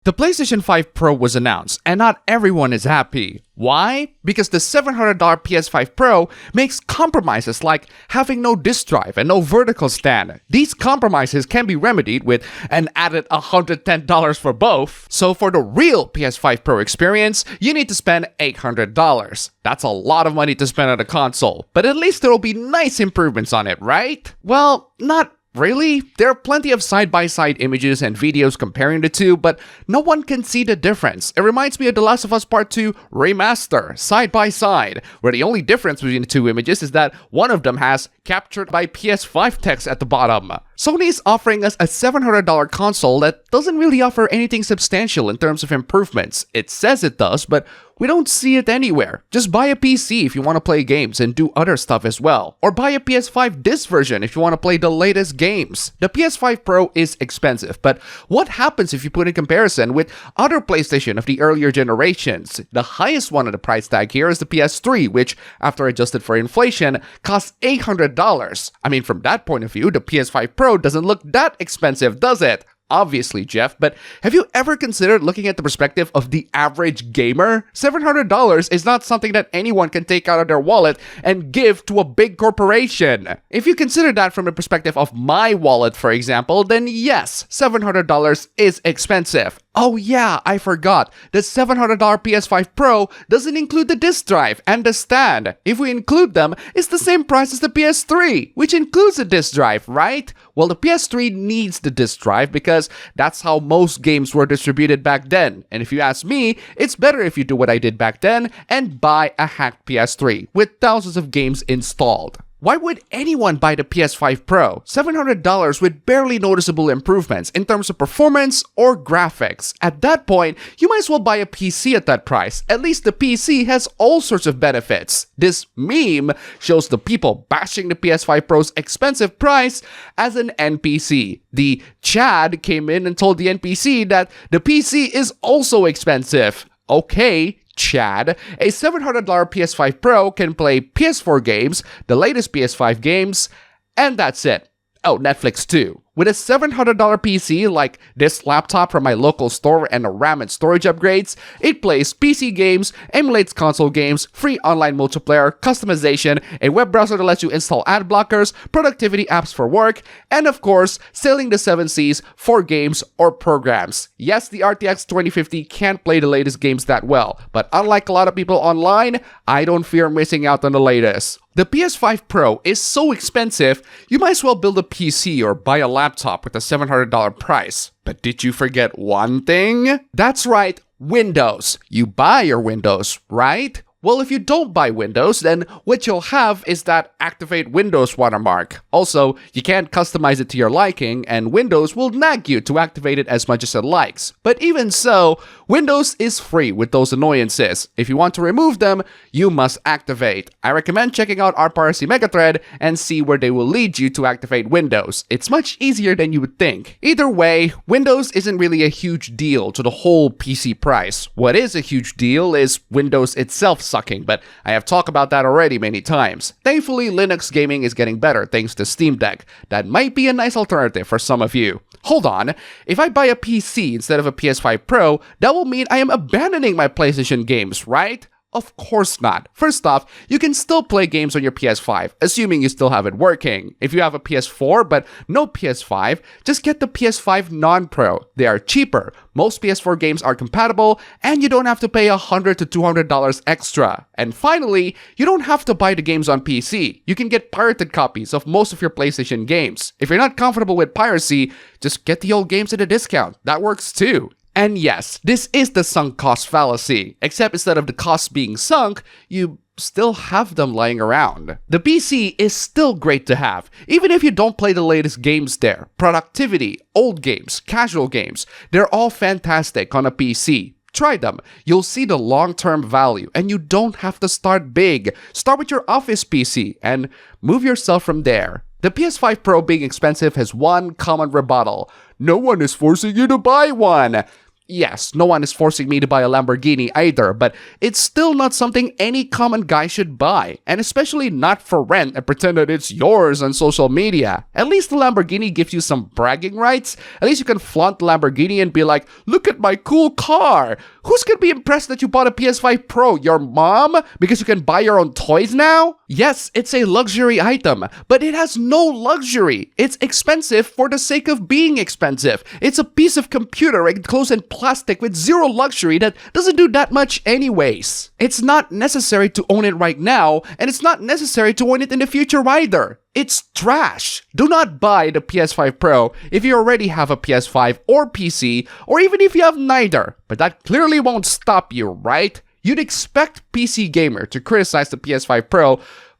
The PlayStation 5 Pro was announced, and not everyone is happy. Why? Because the $700 PS5 Pro makes compromises like having no disk drive and no vertical stand. These compromises can be remedied with an added $110 for both. So for the real PS5 Pro experience, you need to spend $800. That's a lot of money to spend on a console, but at least there will be nice improvements on it, right? Well, not really. There are plenty of side-by-side images and videos comparing the two, but no one can see the difference. It reminds me of The Last of Us Part 2 Remaster, side-by-side, where the only difference between the two images is that one of them has captured by PS5 text at the bottom. Sony is offering us a $700 console that doesn't really offer anything substantial in terms of improvements. It says it does, but we don't see it anywhere. Just buy a PC if you want to play games and do other stuff as well. Or buy a PS5 disc version if you want to play the latest games. The PS5 Pro is expensive, but what happens if you put in comparison with other PlayStation of the earlier generations? The highest one on the price tag here is the PS3, which, after adjusted for inflation, costs $800. I mean, from that point of view, the PS5 Pro doesn't look that expensive, does it? Obviously, Jeff, but have you ever considered looking at the perspective of the average gamer? $700 is not something that anyone can take out of their wallet and give to a big corporation. If you consider that from the perspective of my wallet, for example, then yes, $700 is expensive. Oh yeah, I forgot. The $700 PS5 Pro doesn't include the disk drive and the stand. If we include them, it's the same price as the PS3, which includes a disk drive, right? Well, the PS3 needs the disk drive because that's how most games were distributed back then. And if you ask me, it's better if you do what I did back then and buy a hacked PS3 with thousands of games installed. Why would anyone buy the PS5 Pro? $700 with barely noticeable improvements in terms of performance or graphics. At that point, you might as well buy a PC at that price. At least the PC has all sorts of benefits. This meme shows the people bashing the PS5 Pro's expensive price as an NPC. The Chad came in and told the NPC that the PC is also expensive. Okay, Chad, a $700 PS5 Pro can play PS4 games, the latest PS5 games, and that's it. Oh, Netflix too. With a $700 PC like this laptop from my local store and a RAM and storage upgrades, it plays PC games, emulates console games, free online multiplayer, customization, a web browser that lets you install ad blockers, productivity apps for work, and of course, sailing the 7 seas for games or programs. Yes, the RTX 2050 can't play the latest games that well, but unlike a lot of people online, I don't fear missing out on the latest. The PS5 Pro is so expensive, you might as well build a PC or buy a laptop with a $700 price. But did you forget one thing? That's right, Windows. You buy your Windows, right? Well, if you don't buy Windows, then what you'll have is that Activate Windows watermark. Also, you can't customize it to your liking, and Windows will nag you to activate it as much as it likes. But even so, Windows is free with those annoyances. If you want to remove them, you must activate. I recommend checking out our Piracy Megathread and see where they will lead you to activate Windows. It's much easier than you would think. Either way, Windows isn't really a huge deal to the whole PC price. What is a huge deal is Windows itself sucking, but I have talked about that already many times. Thankfully, Linux gaming is getting better thanks to Steam Deck. That might be a nice alternative for some of you. Hold on, if I buy a PC instead of a PS5 Pro, that will mean I am abandoning my PlayStation games, right? Of course not. First off, you can still play games on your PS5, assuming you still have it working. If you have a PS4 but no PS5, just get the PS5 Non-Pro. They are cheaper. Most PS4 games are compatible, and you don't have to pay $100 to $200 extra. And finally, you don't have to buy the games on PC. You can get pirated copies of most of your PlayStation games. If you're not comfortable with piracy, just get the old games at a discount. That works too. And yes, this is the sunk cost fallacy, except instead of the costs being sunk, you still have them lying around. The PC is still great to have, even if you don't play the latest games there. Productivity, old games, casual games, they're all fantastic on a PC. Try them. You'll see the long-term value, and you don't have to start big. Start with your office PC and move yourself from there. The PS5 Pro being expensive has one common rebuttal. No one is forcing you to buy one. Yes, no one is forcing me to buy a Lamborghini either, but it's still not something any common guy should buy, and especially not for rent and pretend that it's yours on social media. At least the Lamborghini gives you some bragging rights. At least you can flaunt the Lamborghini and be like, look at my cool car. Who's gonna be impressed that you bought a PS5 Pro? Your mom? Because you can buy your own toys now? Yes, it's a luxury item, but it has no luxury. It's expensive for the sake of being expensive. It's a piece of computer enclosed in plastic with zero luxury that doesn't do that much anyways. It's not necessary to own it right now, and it's not necessary to own it in the future either. It's trash. Do not buy the PS5 Pro if you already have a PS5 or PC, or even if you have neither. But that clearly won't stop you, right? You'd expect PC Gamer to criticize the PS5 Pro,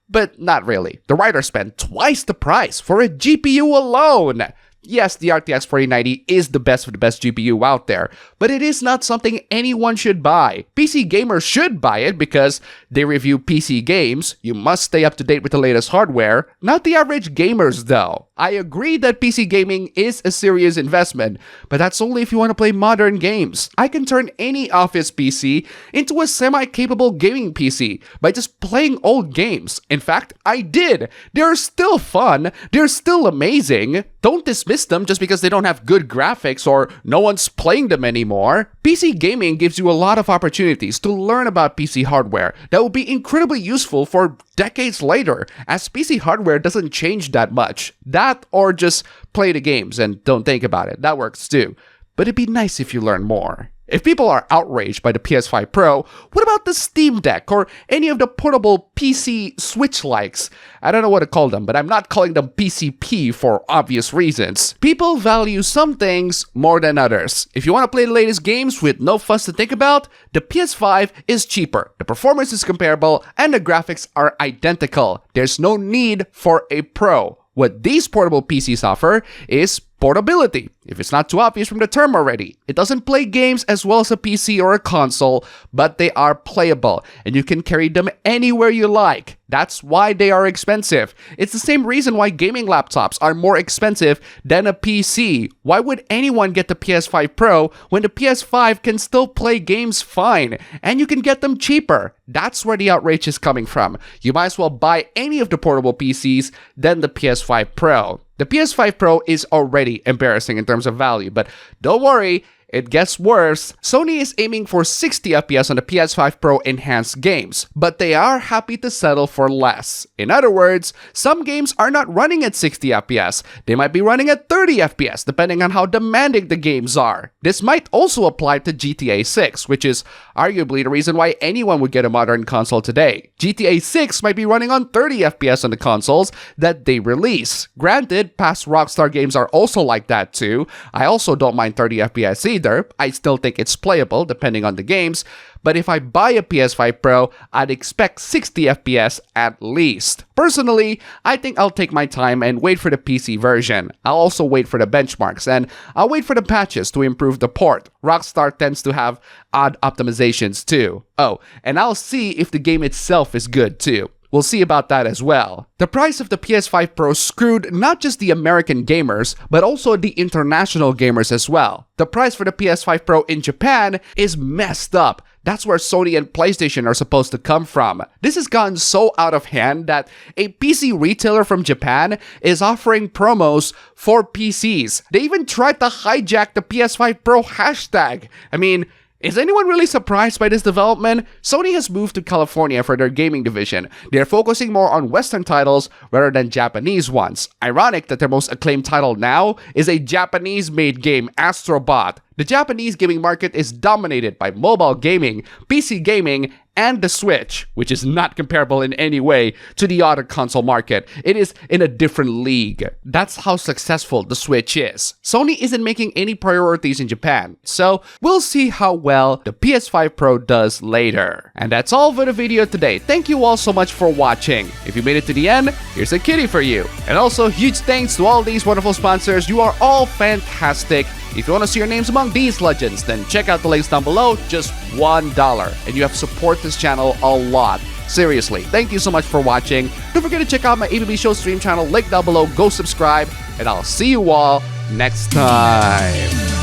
but not really. The writer spent twice the price for a GPU alone. Yes, the RTX 4090 is the best of the best GPU out there, but it is not something anyone should buy. PC gamers should buy it because they review PC games. You must stay up to date with the latest hardware, not the average gamers though. I agree that PC gaming is a serious investment, but that's only if you want to play modern games. I can turn any office PC into a semi-capable gaming PC by just playing old games. In fact, I did. They're still fun. They're still amazing. Don't dismiss them just because they don't have good graphics or no one's playing them anymore. PC gaming gives you a lot of opportunities to learn about PC hardware that will be incredibly useful for decades later, as PC hardware doesn't change that much. That or just play the games and don't think about it. That works too. But it'd be nice if you learn more. If people are outraged by the PS5 Pro, what about the Steam Deck or any of the portable PC Switch-likes? I don't know what to call them, but I'm not calling them PCP for obvious reasons. People value some things more than others. If you want to play the latest games with no fuss to think about, the PS5 is cheaper, the performance is comparable, and the graphics are identical. There's no need for a Pro. What these portable PCs offer is portability, if it's not too obvious from the term already. It doesn't play games as well as a PC or a console, but they are playable, and you can carry them anywhere you like. That's why they are expensive. It's the same reason why gaming laptops are more expensive than a PC. Why would anyone get the PS5 Pro when the PS5 can still play games fine, and you can get them cheaper? That's where the outrage is coming from. You might as well buy any of the portable PCs than the PS5 Pro. The PS5 Pro is already embarrassing in terms of value, but don't worry, it gets worse. Sony is aiming for 60 FPS on the PS5 Pro enhanced games, but they are happy to settle for less. In other words, some games are not running at 60 FPS. They might be running at 30 FPS, depending on how demanding the games are. This might also apply to GTA 6, which is arguably the reason why anyone would get a modern console today. GTA 6 might be running on 30 FPS on the consoles that they release. Granted, past Rockstar games are also like that too. I also don't mind 30 FPS either. I still think it's playable depending on the games, but if I buy a PS5 Pro, I'd expect 60 FPS at least. Personally, I think I'll take my time and wait for the PC version. I'll also wait for the benchmarks, and I'll wait for the patches to improve the port. Rockstar tends to have odd optimizations too. Oh, and I'll see if the game itself is good too. We'll see about that as well. The price of the PS5 Pro screwed not just the American gamers, but also the international gamers as well. The price for the PS5 Pro in Japan is messed up. That's where Sony and PlayStation are supposed to come from. This has gotten so out of hand that a PC retailer from Japan is offering promos for PCs. They even tried to hijack the PS5 Pro hashtag. I mean, is anyone really surprised by this development? Sony has moved to California for their gaming division. They're focusing more on Western titles rather than Japanese ones. Ironic that their most acclaimed title now is a Japanese-made game, Astro Bot. The Japanese gaming market is dominated by mobile gaming, PC gaming, and the Switch, which is not comparable in any way to the other console market. It is in a different league. That's how successful the Switch is. Sony isn't making any priorities in Japan, so we'll see how well the PS5 Pro does later. And that's all for the video today. Thank you all so much for watching. If you made it to the end, here's a kitty for you. And also, huge thanks to all these wonderful sponsors. You are all fantastic. If you want to see your names among these legends, then check out the links down below, just $1. And you have supported this channel a lot. Seriously, thank you so much for watching. Don't forget to check out my ABB Show stream channel, link down below, go subscribe, and I'll see you all next time.